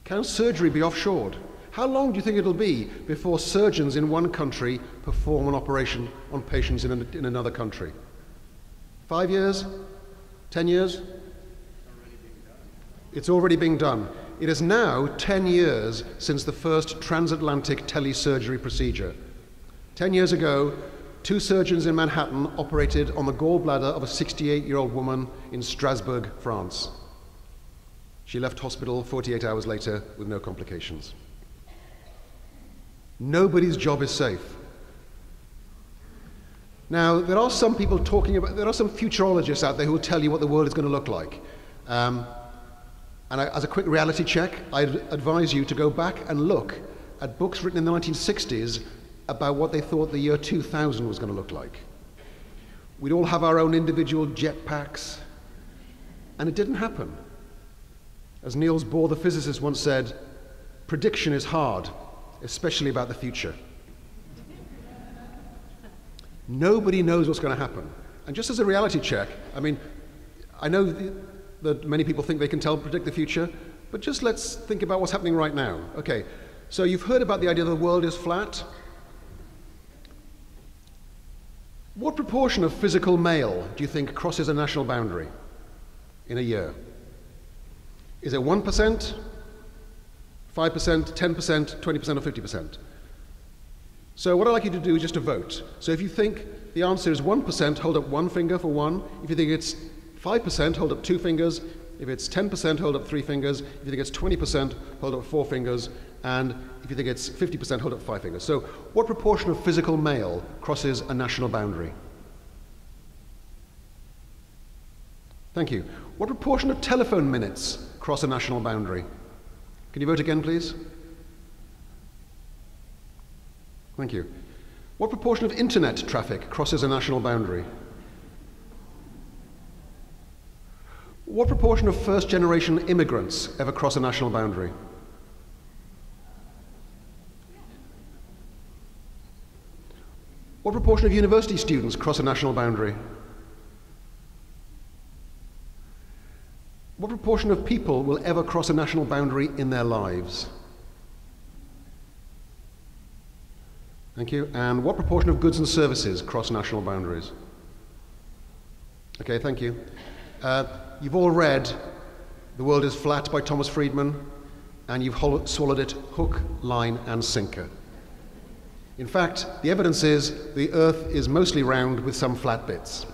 Can surgery be offshored? How long do you think it'll be before surgeons in one country perform an operation on patients in another country? 5 years? 10 years? It's already being done. It is now 10 years since the first transatlantic telesurgery procedure. 10 years ago, 2 surgeons in Manhattan operated on the gallbladder of a 68-year-old woman in Strasbourg, France. She left hospital 48 hours later with no complications. Nobody's job is safe. Now, there are some people there are some futurologists out there who will tell you what the world is going to look like. As a quick reality check, I'd advise you to go back and look at books written in the 1960s about what they thought the year 2000 was going to look like. We'd all have our own individual jetpacks, and it didn't happen. As Niels Bohr, the physicist, once said, prediction is hard, especially about the future. Nobody knows what's going to happen. And just as a reality check, I mean, I know that many people think they can predict the future, but just let's think about what's happening right now. Okay, so you've heard about the idea that the world is flat. What proportion of physical mail do you think crosses a national boundary in a year? Is it 1%, 5%, 10%, 20%, or 50%? So what I'd like you to do is just to vote. So if you think the answer is 1%, hold up 1 finger for 1. If you think it's 5%, hold up 2 fingers. If it's 10%, hold up 3 fingers. If you think it's 20%, hold up 4 fingers. And if you think it's 50%, hold up 5 fingers. So what proportion of physical mail crosses a national boundary? Thank you. What proportion of telephone minutes cross a national boundary? Can you vote again, please? Thank you. What proportion of internet traffic crosses a national boundary? What proportion of first-generation immigrants ever cross a national boundary? What proportion of university students cross a national boundary? What proportion of people will ever cross a national boundary in their lives? Thank you. And what proportion of goods and services cross national boundaries? Okay, thank you. You've all read The World is Flat by Thomas Friedman, and you've swallowed it hook, line, and sinker. In fact, the evidence is the Earth is mostly round with some flat bits.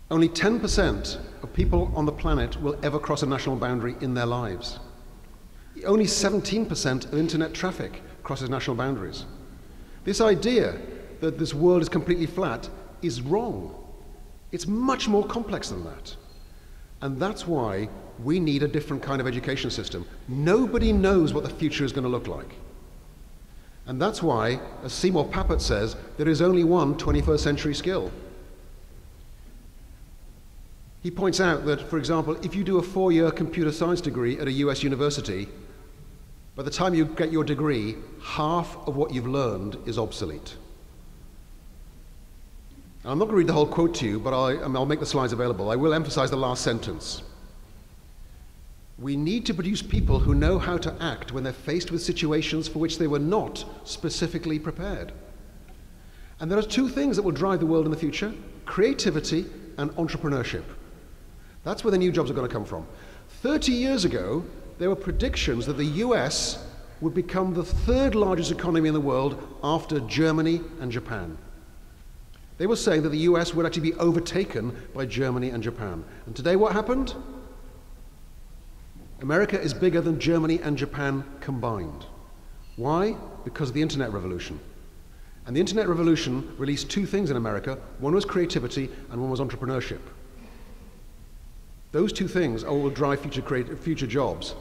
Only 10% of people on the planet will ever cross a national boundary in their lives. Only 17% of internet traffic crosses national boundaries. This idea that this world is completely flat is wrong. It's much more complex than that. And that's why we need a different kind of education system. Nobody knows what the future is going to look like. And that's why, as Seymour Papert says, there is only one 21st century skill. He points out that, for example, if you do a 4-year computer science degree at a US university, by the time you get your degree, half of what you've learned is obsolete. And I'm not going to read the whole quote to you, but I'll make the slides available. I will emphasize the last sentence. We need to produce people who know how to act when they're faced with situations for which they were not specifically prepared. And there are 2 things that will drive the world in the future: creativity and entrepreneurship. That's where the new jobs are going to come from. 30 years ago, there were predictions that the US would become the 3rd largest economy in the world after Germany and Japan. They were saying that the US would actually be overtaken by Germany and Japan. And today what happened? America is bigger than Germany and Japan combined. Why? Because of the internet revolution. And the internet revolution released 2 things in America. One was creativity and one was entrepreneurship. Those 2 things are what will drive future jobs.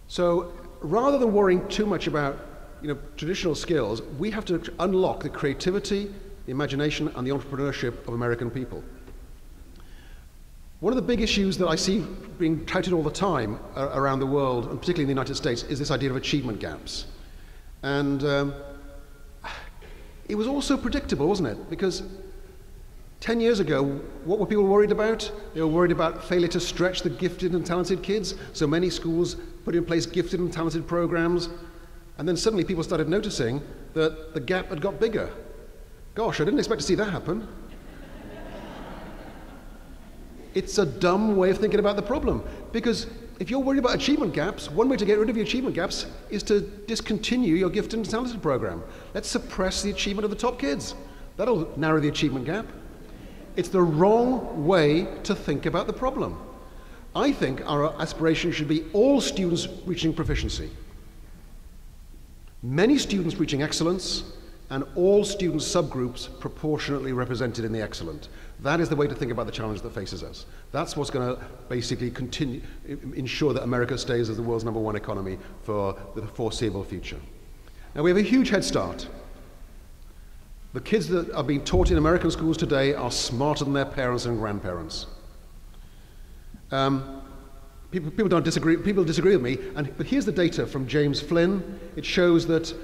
So rather than worrying too much about traditional skills, we have to unlock the creativity, the imagination, and the entrepreneurship of American people. One of the big issues that I see being touted all the time around the world, and particularly in the United States, is this idea of achievement gaps. And it was also predictable, wasn't it? Because 10 years ago, what were people worried about? They were worried about failure to stretch the gifted and talented kids. So many schools put in place gifted and talented programs. And then suddenly people started noticing that the gap had got bigger. Gosh, I didn't expect to see that happen. It's a dumb way of thinking about the problem. Because if you're worried about achievement gaps, one way to get rid of your achievement gaps is to discontinue your gifted and talented program. Let's suppress the achievement of the top kids. That'll narrow the achievement gap. It's the wrong way to think about the problem. I think our aspiration should be all students reaching proficiency, many students reaching excellence, and all student subgroups proportionately represented in the excellent. That is the way to think about the challenge that faces us. That's what's going to basically ensure that America stays as the world's #1 economy for the foreseeable future. Now, we have a huge head start. The kids that are being taught in American schools today are smarter than their parents and grandparents. People don't disagree. People disagree with me. But here's the data from James Flynn. It shows that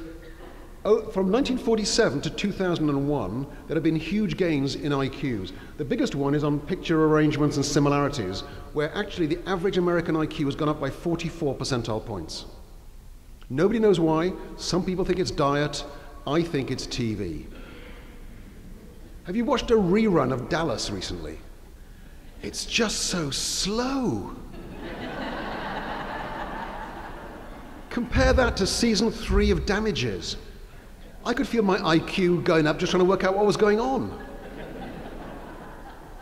from 1947 to 2001, there have been huge gains in IQs. The biggest one is on picture arrangements and similarities, where actually the average American IQ has gone up by 44 percentile points. Nobody knows why. Some people think it's diet. I think it's TV. Have you watched a rerun of Dallas recently? It's just so slow. Compare that to season 3 of Damages. I could feel my IQ going up just trying to work out what was going on.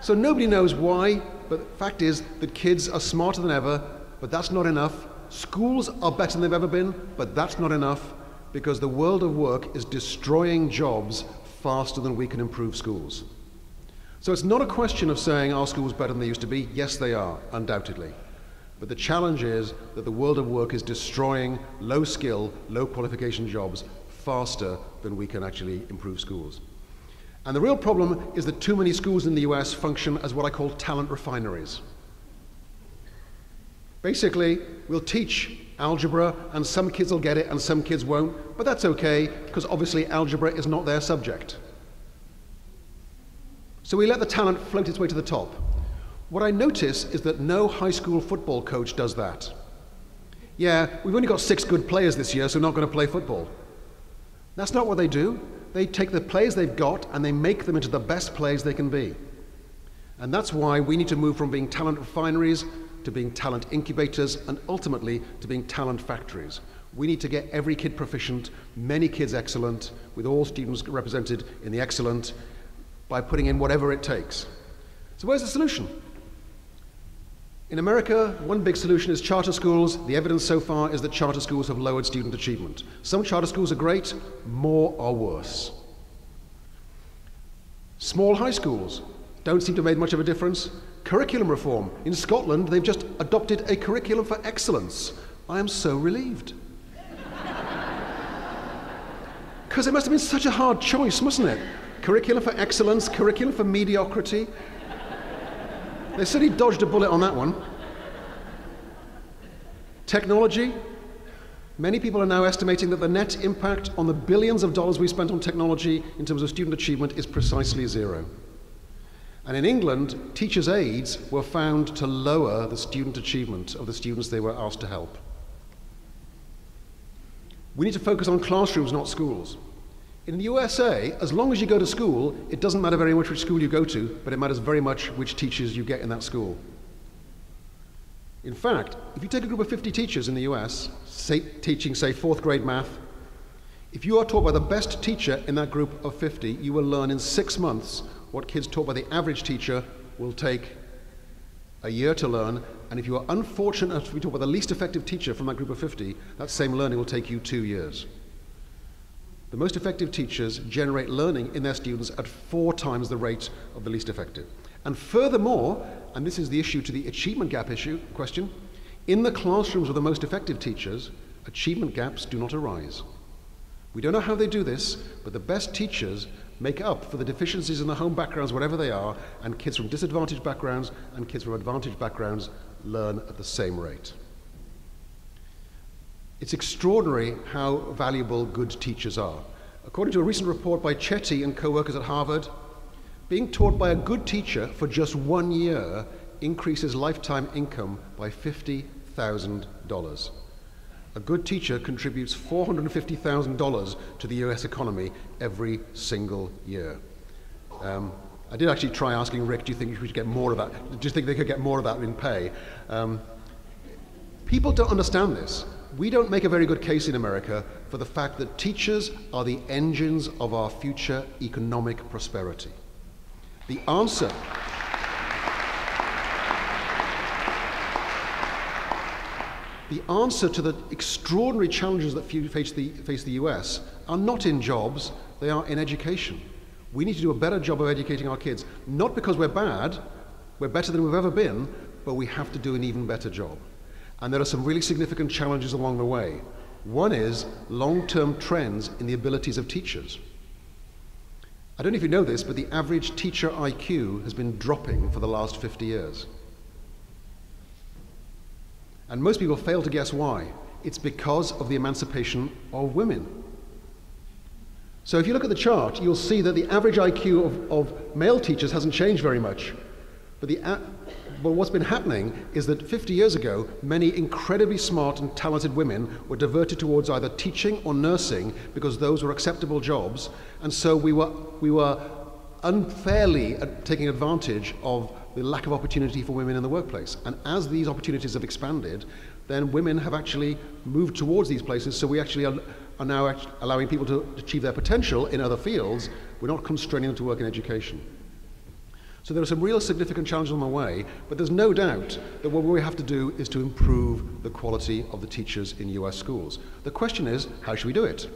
So nobody knows why, but the fact is that kids are smarter than ever, but that's not enough. Schools are better than they've ever been, but that's not enough, because the world of work is destroying jobs faster than we can improve schools. So it's not a question of saying, are schools better than they used to be? Yes, they are, undoubtedly. But the challenge is that the world of work is destroying low-skill, low-qualification jobs faster than we can actually improve schools. And the real problem is that too many schools in the US function as what I call talent refineries. Basically, we'll teach algebra, and some kids will get it and some kids won't, but that's okay, because obviously algebra is not their subject. So we let the talent float its way to the top. What I notice is that no high school football coach does that. Yeah, we've only got 6 good players this year, so we're not going to play football. That's not what they do. They take the players they've got and they make them into the best players they can be. And that's why we need to move from being talent refineries to being talent incubators, and ultimately to being talent factories. We need to get every kid proficient, many kids excellent, with all students represented in the excellent, by putting in whatever it takes. So where's the solution? In America, one big solution is charter schools. The evidence so far is that charter schools have lowered student achievement. Some charter schools are great, more are worse. Small high schools don't seem to have made much of a difference. Curriculum reform. In Scotland, they've just adopted a curriculum for excellence. I am so relieved. Because it must have been such a hard choice, mustn't it? Curriculum for excellence, curriculum for mediocrity. They certainly dodged a bullet on that one. Technology. Many people are now estimating that the net impact on the billions of dollars we spent on technology in terms of student achievement is precisely 0. And in England, teachers' aides were found to lower the student achievement of the students they were asked to help. We need to focus on classrooms, not schools. In the USA, as long as you go to school, it doesn't matter very much which school you go to, but it matters very much which teachers you get in that school. In fact, if you take a group of 50 teachers in the US, teaching, say, 4th grade math, if you are taught by the best teacher in that group of 50, you will learn in 6 months what kids taught by the average teacher will take a year to learn, and if you are unfortunate enough to be taught by the least effective teacher from that group of 50, that same learning will take you 2 years. The most effective teachers generate learning in their students at 4 times the rate of the least effective. And furthermore, and this is the issue to the achievement gap question, in the classrooms of the most effective teachers, achievement gaps do not arise. We don't know how they do this, but the best teachers make up for the deficiencies in the home backgrounds, whatever they are, and kids from disadvantaged backgrounds and kids from advantaged backgrounds learn at the same rate. It's extraordinary how valuable good teachers are. According to a recent report by Chetty and co-workers at Harvard, Being taught by a good teacher for just 1 year increases lifetime income by $50,000. A good teacher contributes $450,000 to the US economy every single year. I did actually try asking Rick, do you think we should get more of that? Do you think they could get more of that in pay? People don't understand this. We don't make a very good case in America for the fact that teachers are the engines of our future economic prosperity. The answer to the extraordinary challenges that face the US are not in jobs, they are in education. We need to do a better job of educating our kids, not because we're bad, we're better than we've ever been, but we have to do an even better job. And there are some really significant challenges along the way. One is long-term trends in the abilities of teachers. I don't know if you know this, but the average teacher IQ has been dropping for the last 50 years. And most people fail to guess why. It's because of the emancipation of women. So if you look at the chart, you'll see that the average IQ of male teachers hasn't changed very much. But what's been happening is that 50 years ago, many incredibly smart and talented women were diverted towards either teaching or nursing because those were acceptable jobs. And so we were unfairly taking advantage of the lack of opportunity for women in the workplace. And as these opportunities have expanded, then women have actually moved towards these places, so we actually are now allowing people to achieve their potential in other fields. We're not constraining them to work in education. So there are some real significant challenges on the way, but there's no doubt that what we have to do is to improve the quality of the teachers in US schools. The question is, how should we do it?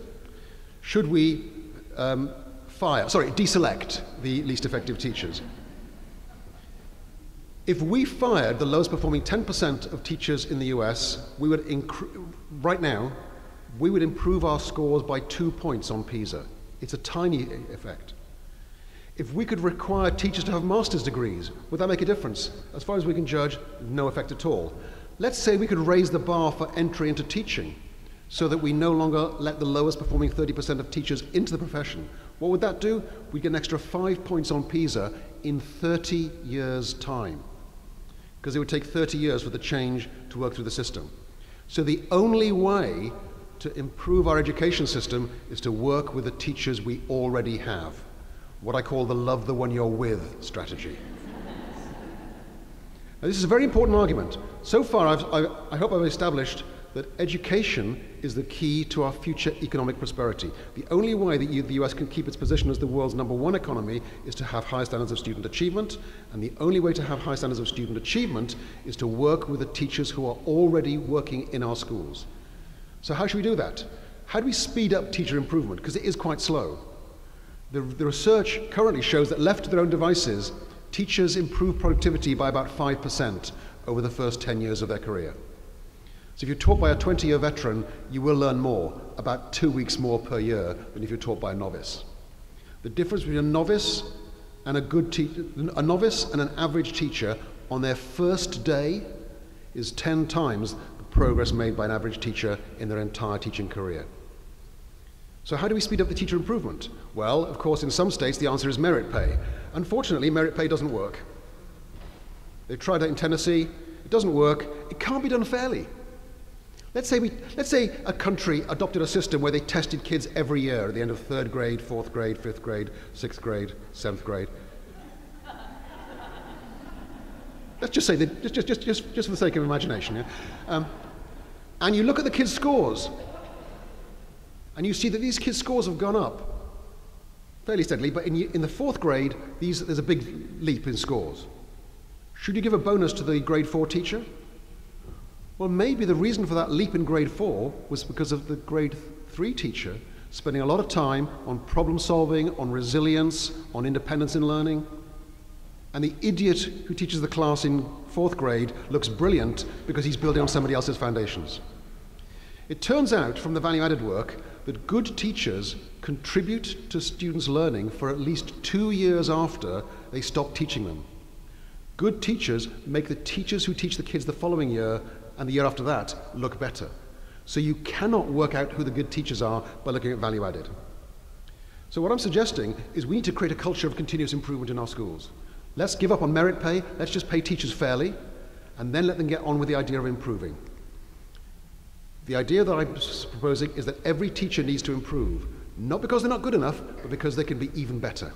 Should we deselect the least effective teachers? If we fired the lowest performing 10% of teachers in the US, we would right now, we would improve our scores by 2 points on PISA. It's a tiny effect. If we could require teachers to have master's degrees, would that make a difference? As far as we can judge, no effect at all. Let's say we could raise the bar for entry into teaching so that we no longer let the lowest performing 30% of teachers into the profession. What would that do? We'd get an extra 5 points on PISA in 30 years' time, because it would take 30 years for the change to work through the system. So the only way to improve our education system is to work with the teachers we already have. What I call the love the one you're with strategy. Now, this is a very important argument. So far, I hope I've established that education is the key to our future economic prosperity. The only way that the US can keep its position as the world's #1 economy is to have high standards of student achievement, and the only way to have high standards of student achievement is to work with the teachers who are already working in our schools. So how should we do that? How do we speed up teacher improvement? Because it is quite slow. The research currently shows that left to their own devices, teachers improve productivity by about 5% over the first 10 years of their career. So if you're taught by a 20-year veteran, you will learn more, about 2 weeks more per year than if you're taught by a novice. The difference between a novice and a novice and an average teacher on their first day is 10 times the progress made by an average teacher in their entire teaching career. So how do we speed up the teacher improvement? Well, of course, in some states, the answer is merit pay. Unfortunately, merit pay doesn't work. They've tried that in Tennessee. It doesn't work. It can't be done fairly. Let's say a country adopted a system where they tested kids every year at the end of 3rd grade, 4th grade, 5th grade, 6th grade, 7th grade. Let's just say that, just for the sake of imagination, yeah? And you look at the kids' scores, and you see that these kids' scores have gone up fairly steadily, but in the 4th grade, there's a big leap in scores. Should you give a bonus to the grade 4 teacher? Well, maybe the reason for that leap in grade 4 was because of the grade 3 teacher spending a lot of time on problem solving, on resilience, on independence in learning. And the idiot who teaches the class in 4th grade looks brilliant because he's building on somebody else's foundations. It turns out from the value-added work that good teachers contribute to students' learning for at least 2 years after they stop teaching them. Good teachers make the teachers who teach the kids the following year and the year after that look better. So you cannot work out who the good teachers are by looking at value-added. So what I'm suggesting is we need to create a culture of continuous improvement in our schools. Let's give up on merit pay, let's just pay teachers fairly, and then let them get on with the idea of improving. The idea that I'm proposing is that every teacher needs to improve, not because they're not good enough, but because they can be even better.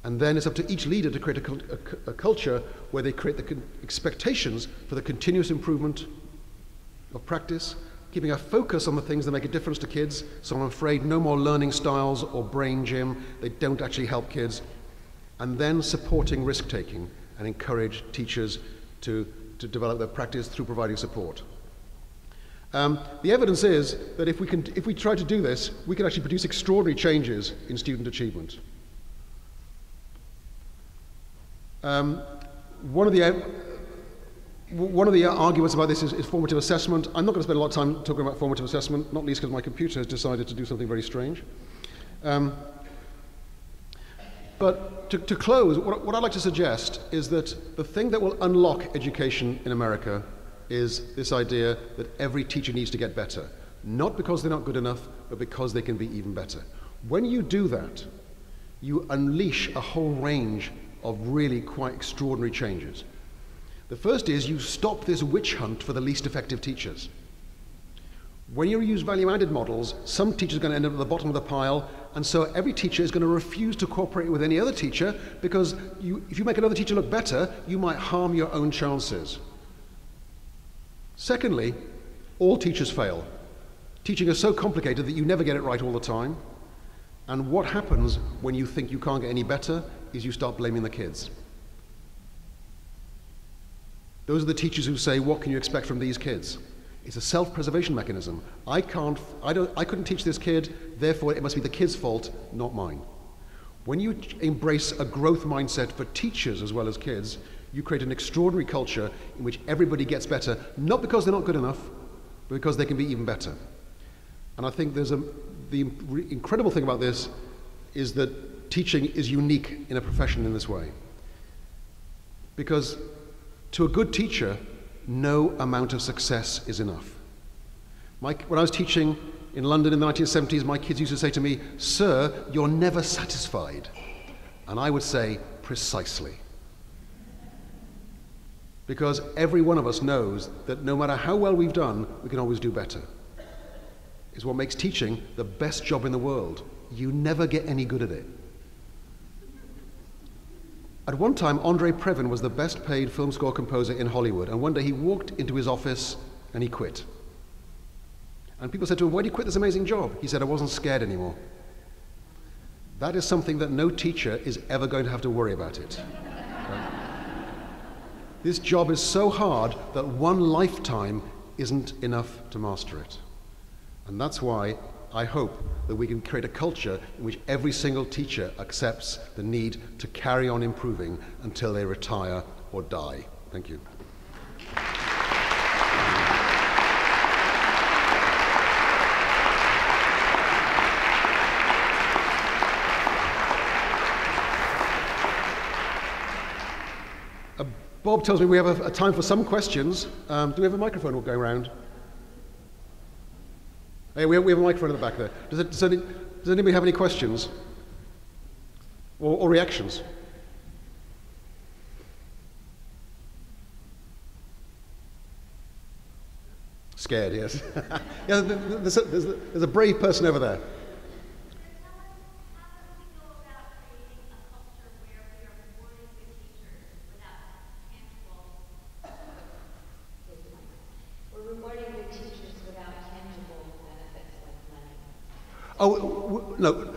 And then it's up to each leader to create a culture where they create the expectations for the continuous improvement of practice, keeping a focus on the things that make a difference to kids. So I'm afraid no more learning styles or brain gym. They don't actually help kids. And then supporting risk-taking and encourage teachers to develop their practice through providing support. The evidence is that if we try to do this, we can actually produce extraordinary changes in student achievement. One of the arguments about this is formative assessment. I'm not going to spend a lot of time talking about formative assessment, not least because my computer has decided to do something very strange. But to close, what I'd like to suggest is that the thing that will unlock education in America is this idea that every teacher needs to get better. Not because they're not good enough, but because they can be even better. When you do that, you unleash a whole range of really quite extraordinary changes. The first is you stop this witch hunt for the least effective teachers. When you use value-added models, some teachers are going to end up at the bottom of the pile, and so every teacher is going to refuse to cooperate with any other teacher because if you make another teacher look better, you might harm your own chances. Secondly, all teachers fail. Teaching is so complicated that you never get it right all the time. And what happens when you think you can't get any better is you start blaming the kids. Those are the teachers who say, what can you expect from these kids? It's a self-preservation mechanism. I couldn't teach this kid, therefore it must be the kid's fault, not mine. When you embrace a growth mindset for teachers as well as kids, you create an extraordinary culture in which everybody gets better, not because they're not good enough, but because they can be even better. And I think the incredible thing about this is that teaching is unique in a profession in this way. Because to a good teacher, no amount of success is enough. When I was teaching in London in the 1970s, my kids used to say to me, "Sir, you're never satisfied." And I would say, precisely. Because every one of us knows that no matter how well we've done, we can always do better. It's what makes teaching the best job in the world. You never get any good at it. At one time, Andre Previn was the best paid film score composer in Hollywood, and one day he walked into his office and he quit. And people said to him, "Why did you quit this amazing job?" He said, "I wasn't scared anymore." That is something that no teacher is ever going to have to worry about it. Right? This job is so hard that one lifetime isn't enough to master it. And that's why I hope that we can create a culture in which every single teacher accepts the need to carry on improving until they retire or die. Thank you. Bob tells me we have a time for some questions. Do we have a microphone going around? Hey, we have a microphone in the back there. Does anybody have any questions or reactions? Scared, yes. Yeah, there's a brave person over there. Oh, no.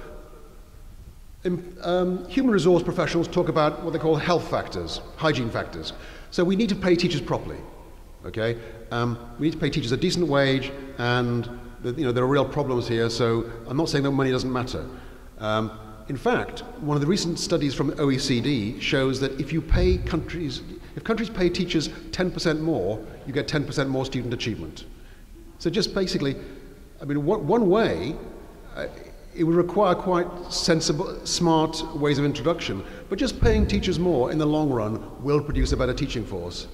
Human resource professionals talk about what they call health factors, hygiene factors. So we need to pay teachers properly, okay? We need to pay teachers a decent wage, and there are real problems here, so I'm not saying that money doesn't matter. In fact, one of the recent studies from the OECD shows that if countries pay teachers 10% more, you get 10% more student achievement. So just basically, I mean, one way, it would require quite sensible, smart ways of introduction, but just paying teachers more in the long run will produce a better teaching force.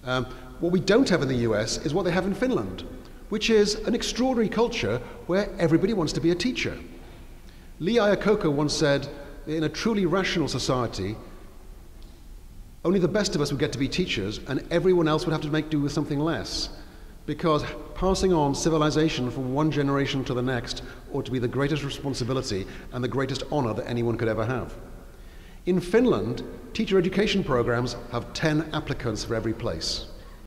What we don't have in the US is what they have in Finland, which is an extraordinary culture where everybody wants to be a teacher. Lee Iacocca once said, in a truly rational society, only the best of us would get to be teachers, and everyone else would have to make do with something less, because passing on civilization from one generation to the next ought to be the greatest responsibility and the greatest honor that anyone could ever have. In Finland, teacher education programs have 10 applicants for every place.